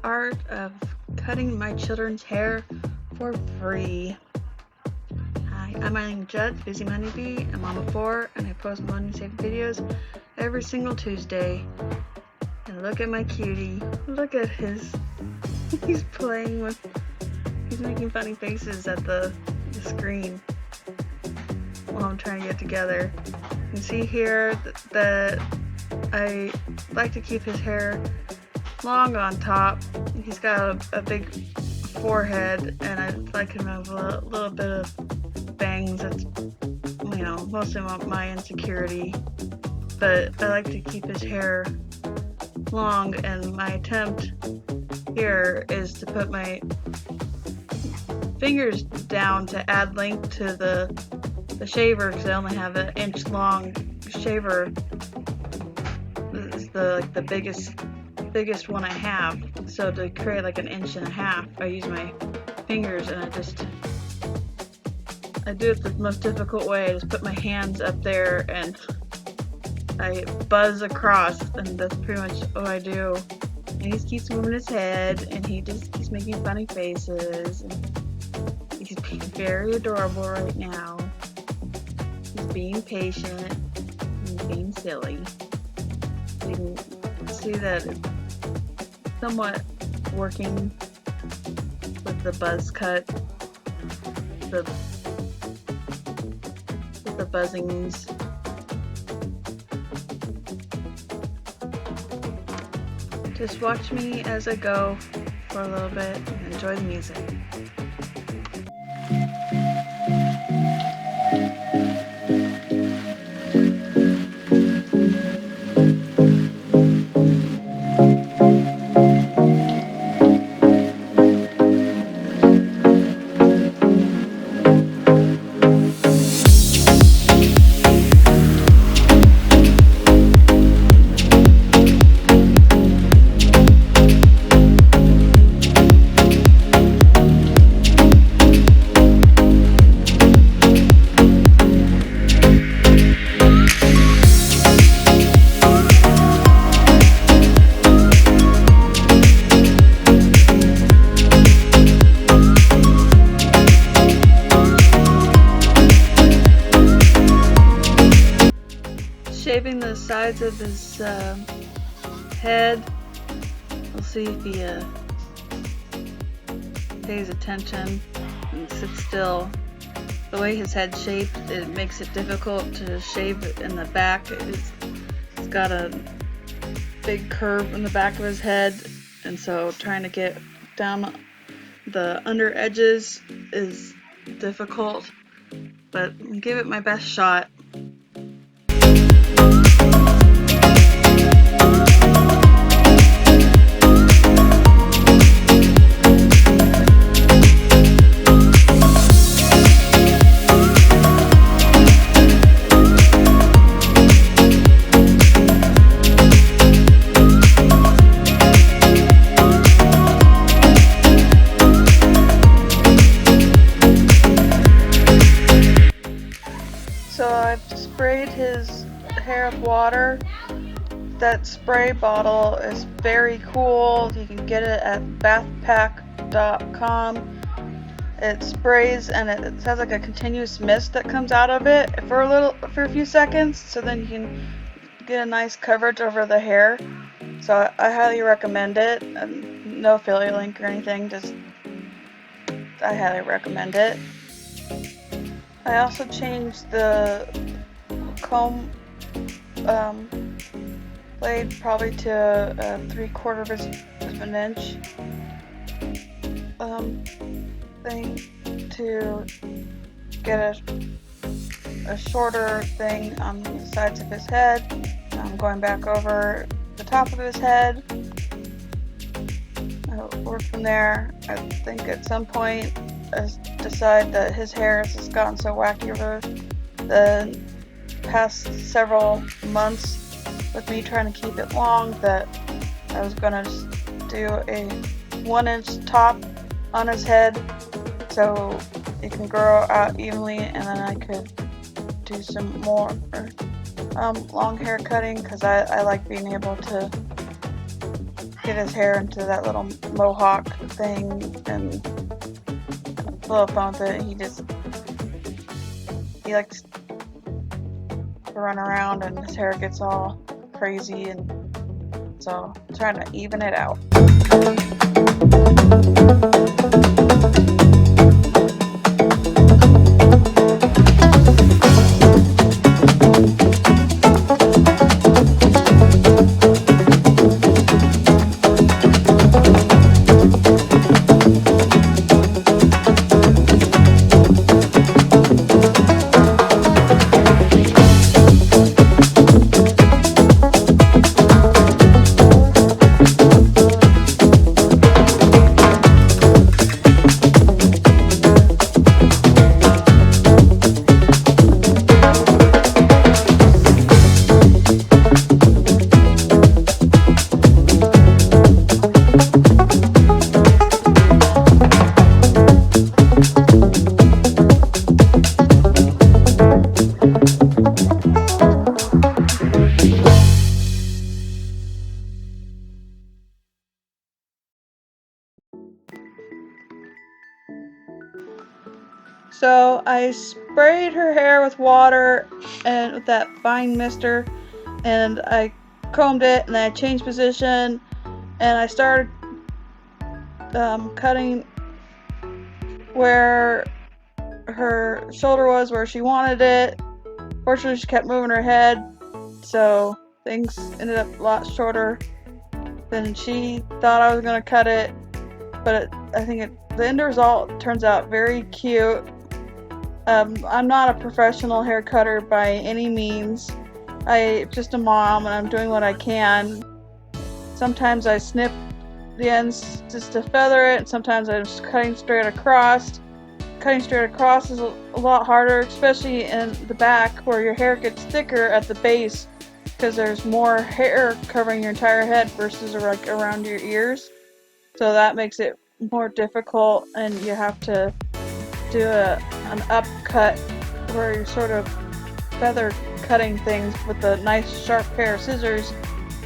art of cutting my children's hair for free. Hi, I'm Eileen Judd, BusyMoneyBee. I'm mom of 4, and I post money saving videos every single Tuesday. And look at my cutie. Look at he's making funny faces at the screen while I'm trying to get together. You can see here that I like to keep his hair long on top. He's got a big forehead, and I like him to have a little bit of bangs. That's, mostly my insecurity. But I like to keep his hair long, and my attempt here is to put my fingers down to add length to the shaver, because I only have an inch long shaver. This is the biggest one I have. So to create like an inch and a half, I use my fingers, and I do it the most difficult way. I just put my hands up there and I buzz across, and that's pretty much what I do. And he just keeps moving his head, and he just keeps making funny faces, and he's being very adorable right now. He's being patient and being silly. You can see that it's somewhat working with the buzz cut, the buzzings. Just watch me as I go for a little bit and enjoy the music. Shaving the sides of his head. We'll see if he pays attention and sits still. The way his head's shaped, it makes it difficult to shave in the back. It's got a big curve in the back of his head, and so trying to get down the under edges is difficult, but I'll give it my best shot. So I've sprayed his hair with water. That spray bottle is very cool. You can get it at bathpack.com. It sprays, and it has like a continuous mist that comes out of it for a few seconds, so then you can get a nice coverage over the hair. So I highly recommend it. No affiliate link or anything, I highly recommend it. I also changed the comb blade probably to 3/4 of an inch thing to get a shorter thing on the sides of his head. I'm going back over the top of his head. I'll work from there. I think at some point I decide that his hair has just gotten so wacky over the past several months with me trying to keep it long that I was going to just do a 1-inch top on his head so it can grow out evenly, and then I could do some more long hair cutting, because I like being able to get his hair into that little mohawk thing and a little fun with it. He likes to run around and his hair gets all crazy, and so I'm trying to even it out. So I sprayed her hair with water and with that fine mister, and I combed it, and then I changed position, and I started cutting where her shoulder was, where she wanted it. Fortunately, she kept moving her head, so things ended up a lot shorter than she thought I was going to cut it, but I think the end result turns out very cute. I'm not a professional hair cutter by any means. I'm just a mom, and I'm doing what I can. Sometimes I snip the ends just to feather it, and sometimes I'm just cutting straight across. Cutting straight across is a lot harder, especially in the back where your hair gets thicker at the base, because there's more hair covering your entire head versus like around your ears. So that makes it more difficult, and you have to do an upcut where you're sort of feather cutting things with a nice sharp pair of scissors,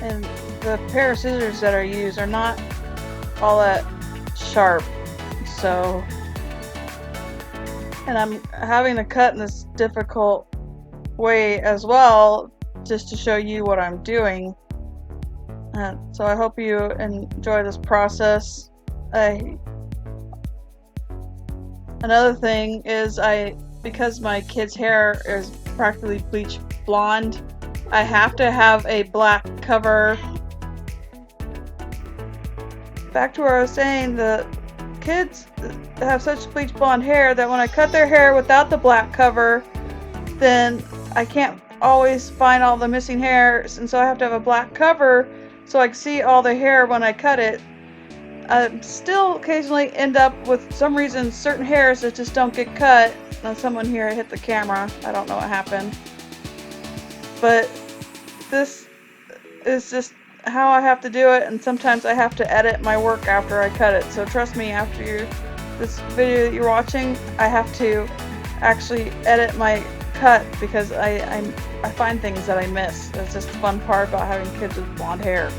and the pair of scissors that are used are not all that sharp. So, and I'm having to cut in this difficult way as well, just to show you what I'm doing. So I hope you enjoy this process. Another thing is because my kid's hair is practically bleach blonde, I have to have a black cover. Back to where I was saying, the kids have such bleach blonde hair that when I cut their hair without the black cover, then I can't always find all the missing hairs, and so I have to have a black cover so I can see all the hair when I cut it. I still occasionally end up with some reason certain hairs that just don't get cut. Now someone here hit the camera. I don't know what happened. But this is just how I have to do it, and sometimes I have to edit my work after I cut it. So trust me, after this video that you're watching, I have to actually edit my cut because I find things that I miss. That's just the fun part about having kids with blonde hair.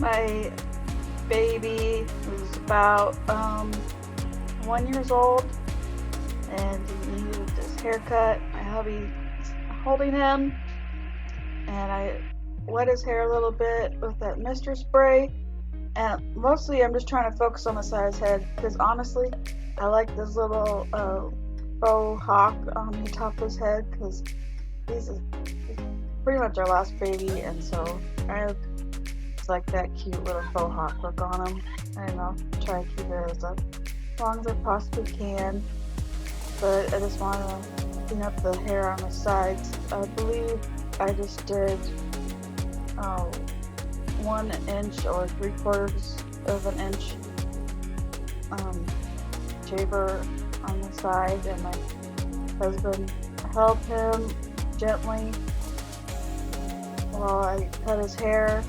My baby was about 1 year old, and he needed his haircut. My hubby's holding him, and I wet his hair a little bit with that mister spray. And mostly I'm just trying to focus on the side of his head, because honestly, I like this little faux hawk on the top of his head, because he's pretty much our last baby, and so I just like that cute little faux hawk look on him. I don't know, try to keep it as long as I possibly can, but I just want to clean up the hair on the sides. I believe I just did 1 inch or 3/4 of an inch shaver on the side, and my husband held him gently while I cut his hair,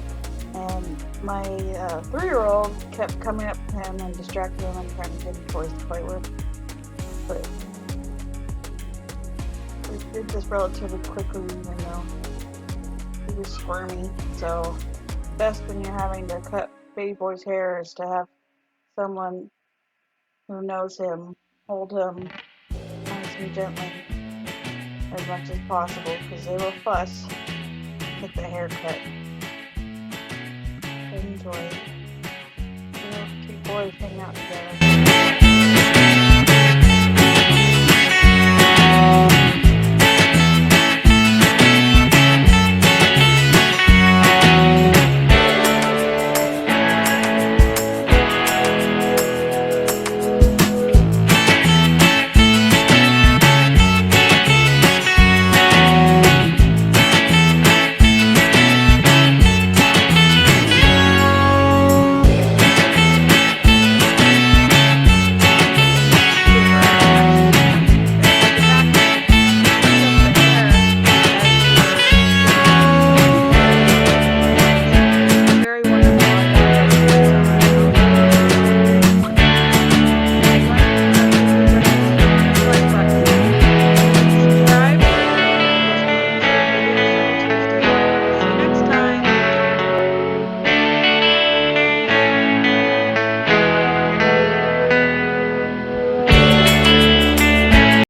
and my 3-year-old kept coming up to him and distracting him and trying to give him toys to play with. But we did this relatively quickly, even though he was squirmy. So best when you're having to cut baby boy's hair is to have someone who knows him hold him nice and gently as much as possible, because they will fuss get the haircut. Enjoy. Little two boys hanging out together.